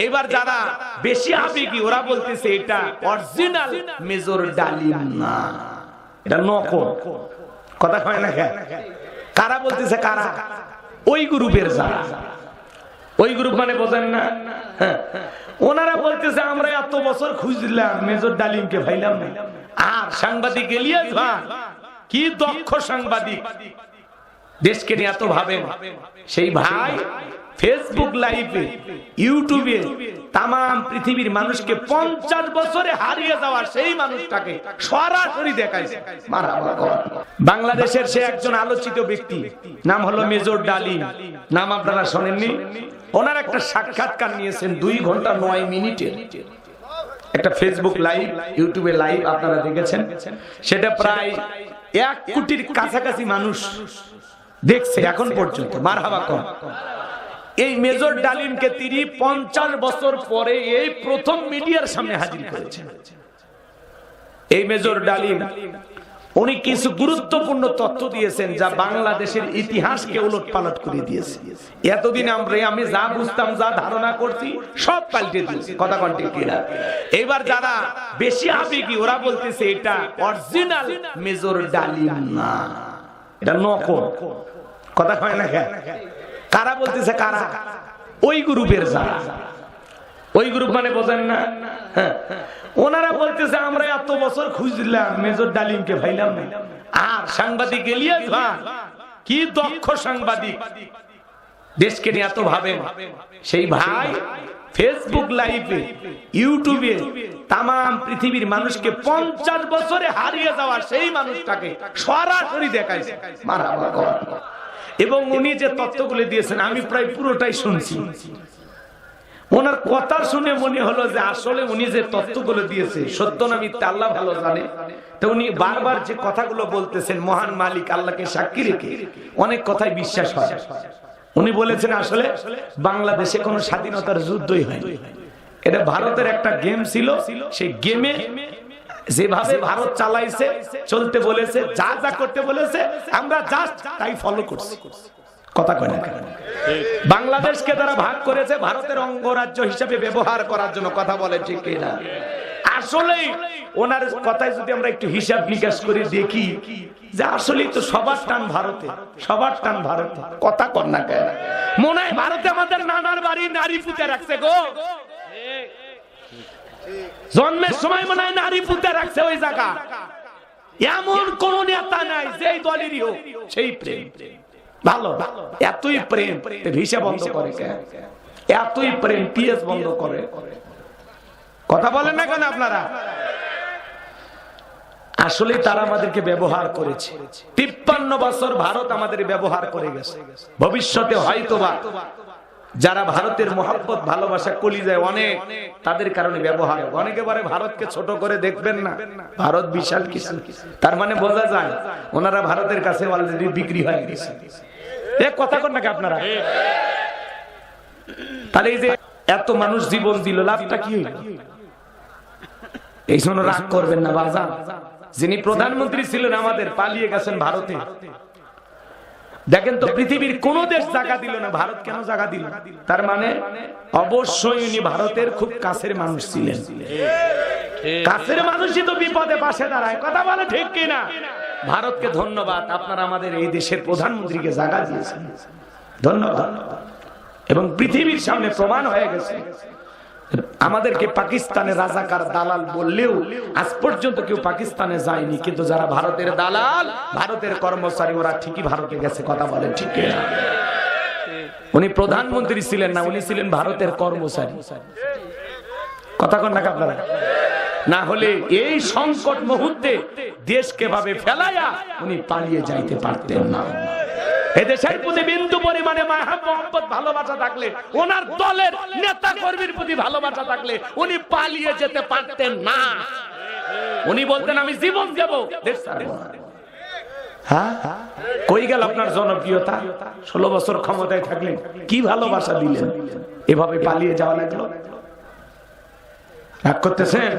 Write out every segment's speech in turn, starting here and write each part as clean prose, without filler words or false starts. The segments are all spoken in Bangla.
এবার যারা বেশি আবেগী ওরা বলতেছে এটা অরিজিনাল মেজর ডালিম না, এটা নকল। কথা কয় না কেন? কারা বলতেছে? কারা? ওই গ্রুপের যারা, ওই গ্রুপ মানে বোঝেন না, ওনারা বলতেছে আমরা এত বছর খুঁজলাম মেজর ডালিমকে পাইলাম না। আর সাংবাদিক ইলিয়াস ভাই কি দক্ষ সাংবাদিক, দেশকে নিয়ে এত ভাবেন, সেই ভাই ফেসবুক লাইভে ইউটিউবে তাম পৃথিবীর মানুষকে 50 বছরে হারিয়ে যাওয়া সেই মানুষটাকে সরাসরি দেখাইছে। বাংলাদেশের সে একজন আলোচিত ব্যক্তি, নাম হলো মেজর ডালিম। নাম আপনারা শোনেননি? ওনার একটা সাক্ষাৎকার নিয়েছেন 2 ঘন্টা 9 মিনিটে, একটা ফেসবুক লাইভ, ইউটিউবে লাইভ আপনারা দেখেছেন। সেটা প্রায় 1 কোটির কাছাকাছি মানুষ দেখছে এখন পর্যন্ত। মারহাবা কম। এই মেজর ডালিমকে তিনি 50 বছর পরে এই প্রথম মিডিয়ার সামনে হাজির করেছেন। এই মেজর ডালিম উনি কিছু গুরুত্বপূর্ণ তথ্য দিয়েছেন যা বাংলাদেশের ইতিহাসকে উলটপালট করে দিয়েছে। এতদিন আমি যা বুঝতাম, যা ধারণা করছি সব পাল্টে দিয়েছে। কথা কোন ঠিক কিনা? এবার যারা বেশি আবেগী ওরা বলতেছে এটা অরিজিনাল মেজর ডালিম না, এটা নকল। কথা কয় না কেন? কারা বলতেছে? কারা? ওই গ্রুপের যারা, ওই গ্রুপ মানে বোঝেন না, ওনারা বলতেছে আমরা এত বছর খুঁজলাম মেজর ডালিমকে পাইলাম না। আর সাংবাদিক ইলিয়াস ভাই কি দক্ষ সাংবাদিক, দেশকে নিয়ে এত ভাবেন, সেই ভাই ফেসবুক লাইভে ইউটিউবে তাম পৃথিবীর মানুষকে 50 বছরে হারিয়ে যাওয়া সেই মানুষটাকে সরাসরি দেখাইছে। এবং উনি যে তথ্যগুলো দিয়েছেন আমি প্রায় পুরোটাই শুনছি। ওনার কথা শুনে মনে হলো যে আসলে উনি যে তথ্যগুলো দিয়েছে সত্য না মিথ্যা আল্লাহ ভালো জানে। তো উনি বারবার যে কথাগুলো বলতেছেন মহান মালিক আল্লাহকে সাক্ষী রেখে অনেক কথাই বিশ্বাস হয়। উনি বলেছেন আসলে বাংলাদেশে কোনো স্বাধীনতার যুদ্ধই হয়নি, এটা ভারতের একটা গেম ছিল। সেই গেমে যেভাবে ভারত চালাইছে, চলতে বলেছে, যা যা করতে বলেছে আমরা জাস্ট তাই ফলো করছি। কথা কয় না কেন? বাংলাদেশকে তারা ভাগ করেছে ভারতের অঙ্গরাজ্য হিসেবে ব্যবহার করার জন্য। কথা বলে ঠিক কিনা? আসলেই ওনার কথায় যদি আমরা একটু হিসাব নিকাশ করে দেখি যে আসলেই তো সবার টান ভারতে, সবার টান ভারতে। কথা কর না কেন? মনে হয় ভারতে আমাদের নানার বাড়ি নারী পুঁতে রাখছে গো। জন্মের সময় মনে হয় নারী পুঁতে রাখছে ওই জায়গা। এমন কোন নেতা নাই যেই দলেরই হোক সেই প্রেম। ভালো, এতই প্রেম ভিসা বন্ধ করে, এতই প্রেম পিএস বন্ধ করে। কথা বলেন না কেন আপনারা? আসলে তারা আমাদেরকে ব্যবহার করেছে। 53 বছর ভারত আমাদের ব্যবহার করে গেছে। ভবিষ্যতে হয়তোবা যারা ভারতের মহব্বত ভালোবাসা কলিজায় অনেক, তাদের কারণে ব্যবহার। অনেকে বলে ভারতকে ছোট করে দেখবেন না, ভারত বিশাল কিছু। তার মানে বোঝা যায় ওনারা ভারতের কাছে অলরেডি বিক্রি হয়ে গেছে। কথা কর নাকি আপনারা? তাহলে এই যে এত মানুষ জীবন দিল, লাভটা কি হইল? এই জন্য রাগ করবেন না বাজান। যিনি প্রধানমন্ত্রী ছিলেন আমাদের, পালিয়ে গেছেন ভারতে। দেখেন তো পৃথিবীর কোন দেশ জায়গা দিল না, ভারত কেন জায়গা দিল? তার মানে অবশ্যই উনি ভারতের খুব কাছের মানুষ ছিলেন। কাছের মানুষই তো বিপদে পাশে দাঁড়ায়। কথা বলে ঠিক কিনা? ভারতকে ধন্যবাদ, আপনারা আমাদের এই দেশের প্রধানমন্ত্রীকে জায়গা দিয়েছেন, ধন্যবাদ। এবং পৃথিবীর সামনে প্রমাণ হয়ে গেছে। আমাদেরকে পাকিস্তানের রাজাকার দালাল বললেও আজ পর্যন্ত কেউ পাকিস্তানে যায়নি, কিন্তু যারা ভারতের দালাল, ভারতের কর্মচারী, ওরা ঠিকই ভারতে গেছে। কথা বলেন ঠিক কিনা? উনি প্রধানমন্ত্রী ছিলেন না, উনি ছিলেন ভারতের কর্মচারী। কথা কন না আপনারা? না হলে এই সংকট মুহূর্তে দেশকে ভাবে ফেলাইয়া উনি পালিয়ে যাইতে পারতেন না। এদেশের প্রতি বিন্দু পরিমাণে মায়া মোহাম্মত ভালোবাসা থাকলে, ওনার দলের নেতা কর্মীর প্রতি ভালোবাসা থাকলে উনি পালিয়ে যেতে পারতেন না। উনি বলতেন আমি জীবন দেব, দেশ ছাড়ব না। হ্যাঁ, কই গেল আপনার জনপ্রিয়তা? 16 বছর ক্ষমতায় থাকলেন, কি ভালোবাসা দিলেন? এভাবে পালিয়ে যাওয়া লাগলো। রাগ করতেছেন?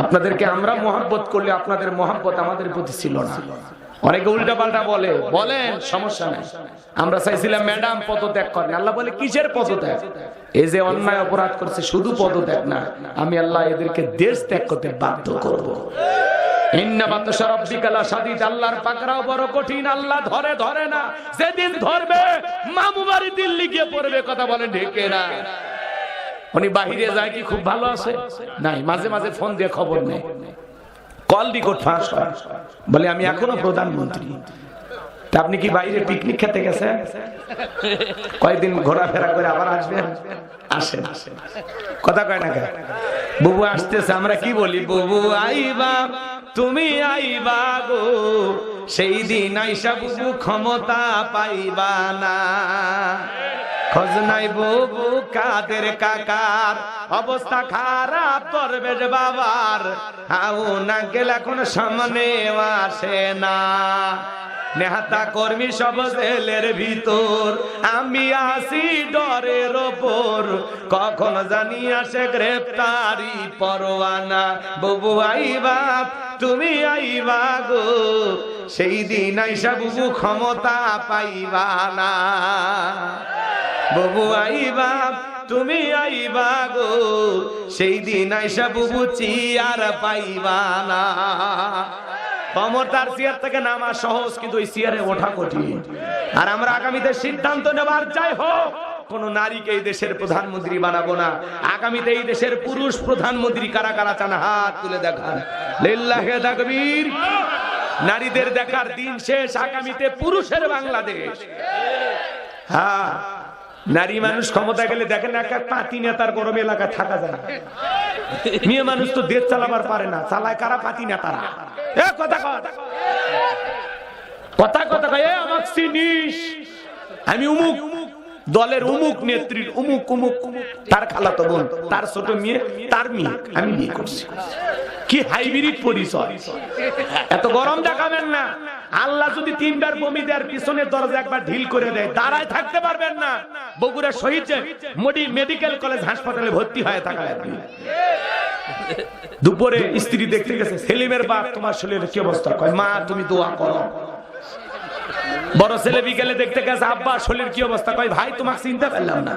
আপনাদেরকে আমরা মহব্বত করলে আপনাদের মহব্বত আমাদের প্রতি ছিল না। অনেকে উল্টা পাল্টা বলে, বলেন, সমস্যা নাই। আমরা চাইছিলাম ম্যাডাম পদত্যাগ করেন, আল্লাহ বলে কিসের পদত্যাগ? এই যে অন্যায় অপরাধ করছে শুধু পদত্যাগ না, আমি আল্লাহ এদেরকে দেশ ত্যাগ করতে বাধ্য করব। ইন্না বাতশা রাব্বিকা লাশাদীদ, আল্লাহর পাকড়াও বড় কঠিন, আল্লাহ ধরে ধরে না, যেদিন ধরবে মামু বাড়ি দিল্লি গিয়ে পড়বে। কথা বলেন ঠিক না? উনি বাহিরে যায় কি খুব ভালো আছে? নাই, মাঝে মাঝে ফোন দিয়ে খবর নেই, কল রেকর্ড ফাঁস হয়, বলে আমি এখনো প্রধানমন্ত্রী। তা আপনি কি বাইরে পিকনিক খেতে গেছেন? কয়েকদিন ঘোরাফেরা করে আবার আসবেন? আসেন। কথা কয় না, বুবু আসতেছে, আমরা কি বলি? বুবু আইবা, তুমি আইবা গো, সেই দিন আইসা বুবু ক্ষমতা পাইবা না। খোঁজ নাই বুবু কাদের কাকার, অবস্থা খারাপ দরবেশ বাবার, হাউ না গেলে এখন সামনে আসে না। নেহাতা কর্মী সব জেলের ভিতর, আমি আসি ডরের ওপর, কখন জানি আসে গ্রেফতারি পরোয়ানা। বুবু আইবা, তুমি আইবা গো, সেই দিন আইসা বুবু ক্ষমতা পাইবা না। বুবু আইবা, তুমি আইবা গো, সেই দিন আইসা বুবু চিয়ার পাইবা না। ক্ষমতার চেয়ার থেকে নামা সহজ, কিন্তু ওই চেয়ারে ওঠা কঠিন। আর আমরা আগামীতে সিদ্ধান্ত নেবার চাই, হোক কোন নারীকে এই দেশের প্রধানমন্ত্রী বানাবো না। আগামীতে এই দেশের পুরুষ প্রধানমন্ত্রী কারা কারা চান? হাত তুলে দেখান। লিল্লাহে তাকবীর। নারীদের দেখার দিন শেষ, আগামীতে পুরুষের বাংলাদেশ। হ্যাঁ, নারী মানুষ ক্ষমতা গেলে দেখেন এক এক পাতি নেতার গরম এলাকায় থাকা যায় না। মেয়ে মানুষ তো দেশ চালাবার পারে না, চালায় কারা? পাতি নেতারা। কথা কথা কয়, আমাকে চিনিস? আমি উমুক দলের উমুক নেত্রীর উমুক উমুক, তার খালাতো বোন, তার ছোট মেয়ে, তার মেয়ে আমি বিয়ে করছি। কি হাইব্রিড পরিচয়! এত গরম দেখাবেন না। আল্লাহ যদি তিনবার বমি দেওয়ার পিছনের দরজা একবার ঢিল করে দেয়, দাঁড়ায় থাকতে পারবেন না। বগুড়া শহীদ মেডিকেল কলেজ হাসপাতালে ভর্তি হয়ে থাকা লাগবে। দুপুরে স্ত্রী দেখতে গেছে, সেলিমের বাপ, তোমার শরীরের কি অবস্থা? কয় মা তুমি দোয়া করো। বড় ছেলে বিকেলে দেখতে গেছে, আব্বা শরীরের কি অবস্থা? কয় ভাই তোমাকে চিনতে পারলাম না।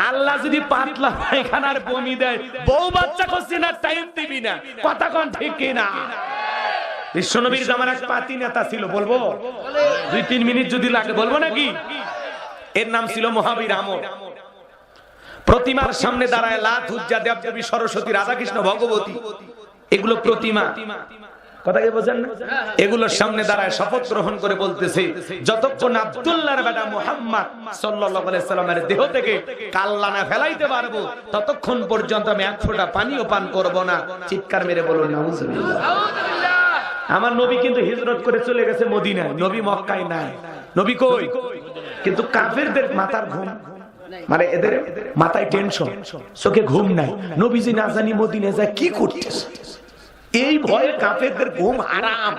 আল্লাহ যদি পাতলা পায়খানার বমি দেয়, বউ বাচ্চা করছি না, টাইম দিবি না। কথা কোন ঠিক কিনা? বিশ্বনবীর জামানায় এক পাতি নেতা ছিল, বলবো 2-3 মিনিট যদি লাগে বলবো নাকি? এর নাম ছিল মহাবীর আমর। প্রতিমার সামনে দাঁড়ায় লাত, উজ্জা, দেবদেবী, সরস্বতী, রাধাকৃষ্ণ, ভগবতী, এগুলো প্রতিমা। কথা কি বোঝেন না? এগুলোর সামনে দাঁড়ায় শপথ গ্রহণ করে বলতেছে, যতক্ষণ আব্দুল্লাহর বেটা মুহাম্মদ সাল্লাল্লাহু আলাইহি সাল্লামের দেহ থেকে কাল্লা না ফেলাইতে পারবো, ততক্ষণ পর্যন্ত আমি এক ফোঁটা পানিও পান করব না। চিৎকার মেরে বলুন নাউজুবিল্লাহ। আমার নবী কিন্তু হিজরত করে চলে গেছে মদিনায়, নবী মক্কায় নাই। নবী কই? কিন্তু কাফেরদের মাথার ঘুম, মানে এদের মাথায় টেনশন, চোখে ঘুম নাই। নবীজি না জানি মদিনায় যায় কি করতেছে, এই ভয়ে কাফেরদের ঘুম হারাম।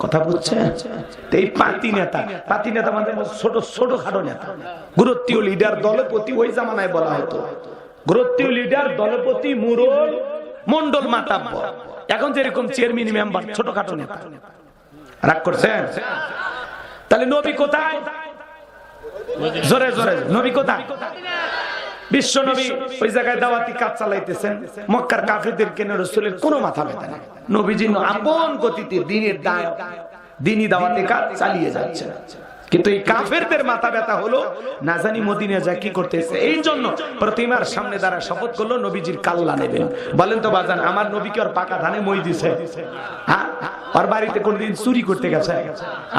কথা বুঝছেন? এই পাতি নেতা মানে ছোট ছোট খাটো নেতা, গুরুত্বীয় লিডার, দলপতি। ওই জামানায় বলা হতো গুরুত্বীয় লিডার, দলপতি, মুরল, মন্ডল, মাতাব্বর। এখন যেরকম চেয়ারম্যান, মেম্বার, ছোটখাটো নেতা। রাগ করছেন? তাহলে নবী কোথায়? জোরে জোরে নবী কোথায়? বিশ্ব নবী ওই জায়গায় দাওয়াতি কাজ চালাইতেছেন। মক্কার কাফেরদের কেন রাসূলের কোনো মাথা ব্যথা নেই। নবীজি আপন গতিতে দ্বীনের দায়, দ্বীনি দাওয়াতি কাজ চালিয়ে যাচ্ছেন। কিন্তু এই কাফেরদের মাথা ব্যথা হলো না জানি মদিনা যায় কি করতেছে। এই জন্য প্রতিমার সামনে দাঁড়া শপথ করলো নবীজির কাল্লা নেবেন। বলেন তো বাজান, আমার নবীকে ওর পাকা ধানে মই দিছে? হ্যাঁ, ওর বাড়িতে কোনদিন চুরি করতে গেছে?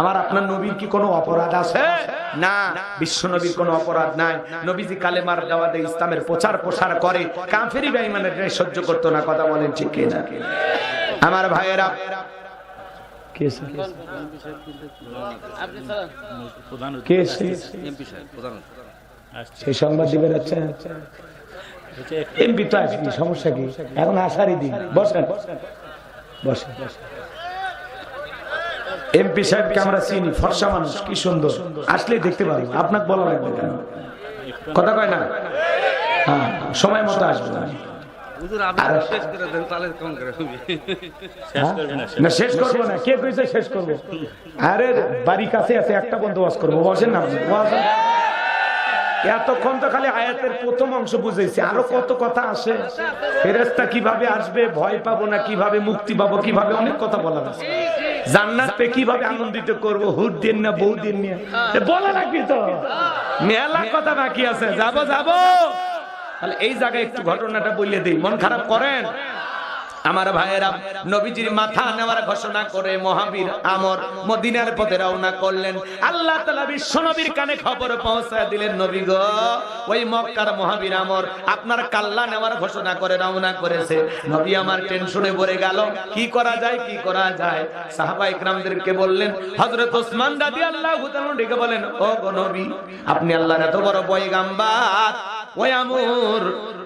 আমার আপনার নবীর কি কোনো অপরাধ আছে? না, বিশ্ব নবীর কোনো অপরাধ নাই। নবীজি কালেমার দাওয়াতে ইসলামের প্রচার প্রসার করে, কাফেরি বেঈমানের সহ্য করতো না। কথা বলেন ঠিক কিনা? আমার ভাইয়েরা, সেই সংবাদ দিবেন। আচ্ছা, এমপি তো আসবি, সমস্যা কি? এখন আসারই দিন। বসেন বসেন। এমপি সাহেবকে আমরা চিনি, ফর্সা মানুষ, কি সুন্দর, আসলেই দেখতে পারবো। আপনাকে বলা লাগবে কেন? কথা কয় না? হ্যাঁ, সময় মতো আসবে। না শেষ করবো না, কে কইছে শেষ করবো? আরে বাড়ি কাছে আছে, একটা বন্ধু ওয়াজ করবো, বসেন না। এতক্ষণ তো খালি আয়াতের প্রথম অংশ বুঝেছি, আরো কত কথা আসে। ফেরেশতা কিভাবে আসবে, ভয় পাবো না কিভাবে, মুক্তি পাবো কিভাবে, অনেক কথা বলা আছে। জান্নাত পে কিভাবে আনন্দিত করবো, হুর দিন না বউ দিন নিয়ে বলা নাকি, তো মেলা কথা বাকি আছে। যাবো যাবো, তাহলে এই জায়গায় একটু ঘটনাটা বলে দিই, মন খারাপ করেন আমার ভাইয়েরা। নবীজির মাথা নেওয়ার ঘোষণা করে মহাবীর আমর মদিনার পথে রওনা করলেন। আল্লাহ তাআলা বিশ্ব নবীর কানে খবর পৌঁছায় দিলেন, নবী গো, ওই মক্কার মহাবীর আমর আপনার কাল্লা নেওয়ার ঘোষণা করে রওনা করেছে। নবী আমার টেনশনে পড়ে গেল, কি করা যায় কি করা যায়। সাহাবায়ে কেরামদেরকে বললেন, হযরত ওসমান রাদিয়াল্লাহু তাআলা ডেকে বলেন, ও গো নবী, আপনি আল্লাহর এত বড় পয়গাম্বার, ওই আমর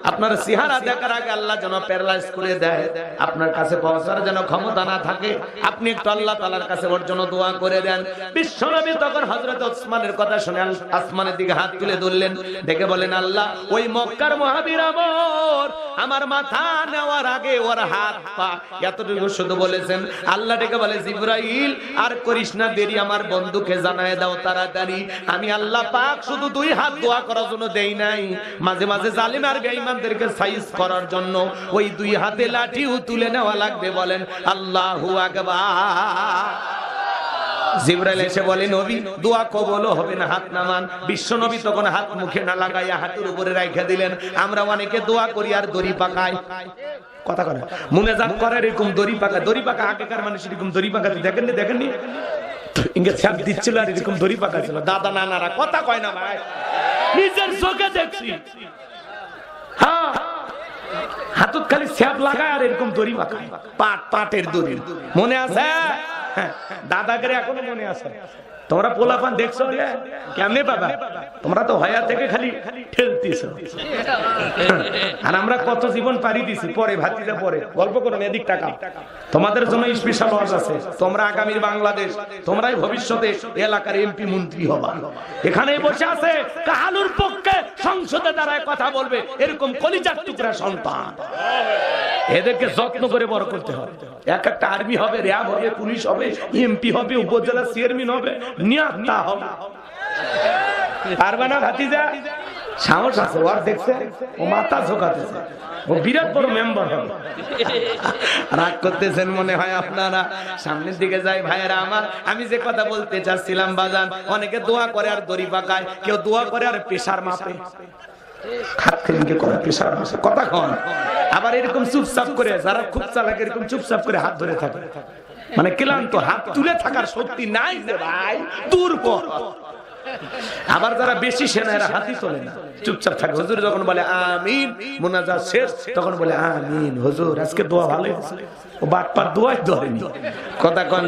আপনার চেহারা দেখার আগে আল্লাহ যেন প্যারালাইজ করে দেয়, আপনার কাছে পৌঁছার যেন ক্ষমতা না থাকে, আপনি একটু আল্লাহ তাআলার কাছে ওর জন্য দোয়া করে দেন। বিশ্বনবী তখন হযরত ওসমানের কথা শুনে আসমানের দিকে হাত তুলে ধরলেন, দেখে বলেন, আল্লাহ, ওই মক্কার মহাবীর আমর আমার মাথা নেওয়ার আগে ওর হাত পা এতটুকু শুধু বলেছেন। আল্লাহ ডেকে বলে, জিবরাইল, আর করিস না দেরি, আমার বন্ধুকে জানায় দাও তাড়াতাড়ি। আমি আল্লাহ পাক শুধু দুই হাত দোয়া করার জন্য দেই নাই, মাঝে মাঝে জালিম আর বেঈমানদেরকে সাইজ করার জন্য ওই দুই হাতে লাঠিও তুলে নেওয়া লাগবে। বলেন আল্লাহু আকবার। জিবরাইল এসে বলে, নবী, দোয়া কবুল হবে না, হাত নামান। বিশ্ব নবী তখন হাত মুখে না লাগাইয়া হাতের উপরে রাখা দিলেন। আমরা অনেকে দোয়া করি আর দড়ি পাকাই, কথা করে মুনাজাত করে এরকম দড়ি পাকা, দড়ি পাকা আগেকার মানুষ এরকম দড়ি পাকাতে দেখেননি, দেখেননি ইংরেজ ছাপ দিচ্ছিল আর এরকম দড়ি পাকা ছিল। দাদা নানারা কথা কয় না ভাই, নিজের চোখে দেখছি। হ্যাঁ, হাতত খালি ছাপ লাগায় আর এরকম দড়ি পাকায়, পাটের দড়ি, মনে আছে? দাদাগিরি এখনো মনে আছে। তোমরা পোলাপান দেখছো কেমনে বাবা, তোমরা তো হয়া থেকে খালি ঠেলতেছো, আর আমরা কত জীবন পারি দিছি। পরে ভাতিজা পরে গল্প করুন, এদিক টাকা তোমাদের জন্য স্পেশাল ওয়াজ আছে। তোমরা আগামীর বাংলাদেশ, তোমরাই ভবিষ্যতে এলাকার এমপি মন্ত্রী হবা। এখানেই বসে আছে কাহালুর পক্ষে সংসদে দাঁড়ায় কথা বলবে এরকম কলিজার টুকরা সন্তান। এদেরকে যত্ন করে বড় করতে হবে। এক একটা আর্মি হবে, র্যাব হবে, পুলিশ হবে, এমপি হবে, উপজেলা চেয়ারম্যান হবে, নিয়াত্তা হবে। পারবে না ভাতিজা? সাহস আছে ওর, দেখছে ও মাথা ঝোঁকাতেছে, ও বিরাট বড় মেম্বার হবে। রাগ করতেছেন মনে হয় আপনারা, সামনের দিকে যাই ভাইয়েরা আমার। আমি যে কথা বলতে চাচ্ছিলাম বাজান, অনেকে দোয়া করে আর দড়ি পাকায়, কেউ দোয়া করে আর প্রেসার মাপে, আবার এরকম চুপচাপ করে, যারা খুব চালাক এরকম চুপচাপ করে হাত ধরে থাকে, মানে ক্লান্ত, হাত তুলে থাকার শক্তি নাই যে ভাই, দুর্বল। আবার যারা বেশি সেনা এরা হাতই তোলে না, চুপচাপ থাকে। হুজুর যখন বলে আমিন, মুনাজাত শেষ, তখন বলে আমিন হুজুর আজকে দোয়া ভালো হয়েছে। ও বাটপার দোয়াই ধরেনি, কথা কন